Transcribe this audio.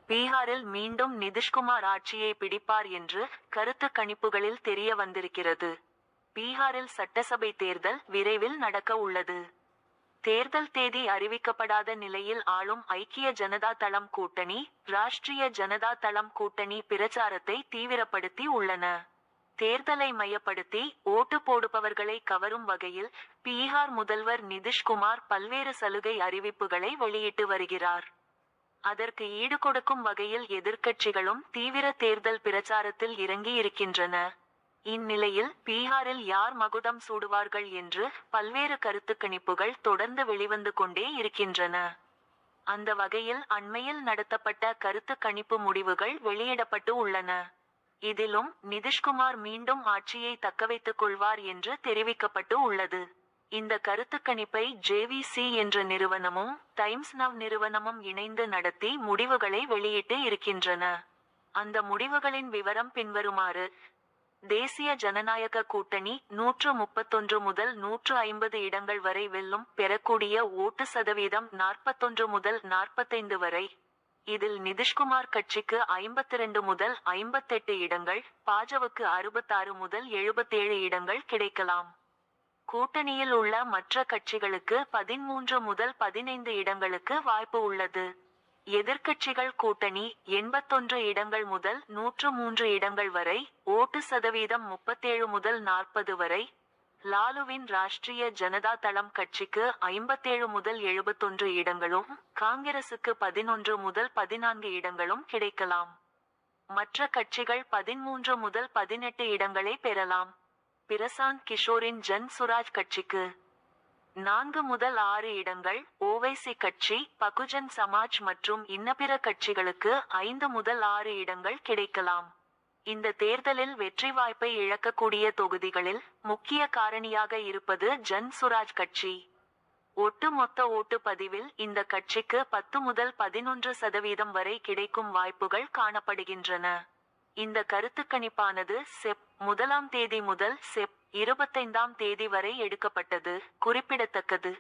பீகாரில் மீண்டும் நிதிஷ்குமார் ஆட்சியை பிடிப்பார் என்று கருத்து கணிப்புகளில் தெரிய வந்திருக்கிறது. பீகாரில் சட்டசபை தேர்தல் விரைவில் நடக்க உள்ளது. தேர்தல் தேதி அறிவிக்கப்படாத நிலையில் ஆளும் ஐக்கிய ஜனதா தளம் கூட்டணி, ராஷ்டிரிய ஜனதா தளம் கூட்டணி பிரச்சாரத்தை தீவிரப்படுத்தி உள்ளன. தேர்தலை மையப்படுத்தி ஓட்டு போடுபவர்களை கவரும் வகையில் பீகார் முதல்வர் நிதிஷ்குமார் பல்வேறு சலுகை அறிவிப்புகளை வெளியிட்டு வருகிறார். அதற்கு ஈடுகொடுக்கும் வகையில் எதிர்க்கட்சிகளும் தீவிர தேர்தல் பிரச்சாரத்தில் இறங்கி இருக்கின்றன. இந்நிலையில் பீகாரில் யார் மகுடம் சூடுவார்கள் என்று பல்வேறு கருத்துக்கணிப்புகள் தொடர்ந்து வெளிவந்து கொண்டே இருக்கின்றன. அந்த வகையில் அண்மையில் நடத்தப்பட்ட கருத்து கணிப்பு முடிவுகள் வெளியிடப்பட்டு உள்ளன. இதிலும் நிதிஷ்குமார் மீண்டும் ஆட்சியை தக்கவைத்துக் கொள்வார் என்று தெரிவிக்கப்பட்டு உள்ளது. இந்த கருத்து கணிப்பை JVC என்ற நிறுவனமும் டைம்ஸ் நவ் நிறுவனமும் இணைந்து நடத்தி முடிவுகளை வெளியிட்டு இருக்கின்றன. அந்த முடிவுகளின் விவரம் பின்வருமாறு. தேசிய ஜனநாயக கூட்டணி 131 முதல் 150 இடங்கள் வரை வெல்லும். பெறக்கூடிய ஓட்டு சதவீதம் 41 முதல் 45 வரை. இதில் நிதிஷ்குமார் கட்சிக்கு 52 முதல் 58 இடங்கள், பாஜகவுக்கு 66 முதல் 77 இடங்கள் கிடைக்கலாம். கூட்டணியில் உள்ள மற்ற கட்சிகளுக்கு 13 முதல் 15 இடங்களுக்கு வாய்ப்பு உள்ளது. எதிர்க்கட்சிகள் கூட்டணி 81 இடங்கள் முதல் 103 இடங்கள் வரை. ஓட்டு சதவீதம் 37 முதல் 40 வரை. லாலுவின் ராஷ்டிரிய ஜனதா தளம் கட்சிக்கு 57 முதல் 71 இடங்களும், காங்கிரசுக்கு 11 முதல் 14 இடங்களும் கிடைக்கலாம். மற்ற கட்சிகள் 13 முதல் 18 இடங்களை பெறலாம். பிரசாந்த் கிஷோரின் ஜன் சுராஜ் கட்சிக்கு 4 முதல் 6 இடங்கள், ஓவைசி கட்சி, பகுஜன் சமாஜ் மற்றும் இன்னபிற கட்சிகளுக்கு 5 முதல் 6 இடங்கள் கிடைக்கலாம். இந்த தேர்தலில் வெற்றி வாய்ப்பை இழக்கக்கூடிய தொகுதிகளில் முக்கிய காரணியாக இருப்பது ஜன் சுராஜ் கட்சி. ஒட்டுமொத்த ஓட்டு பதிவில் இந்த கட்சிக்கு 10 முதல் 11% வரை கிடைக்கும் வாய்ப்புகள் காணப்படுகின்றன. இந்த கருத்துக்கணிப்பானது செப் 1 முதல் செப் 25 வரை எடுக்கப்பட்டது குறிப்பிடத்தக்கது.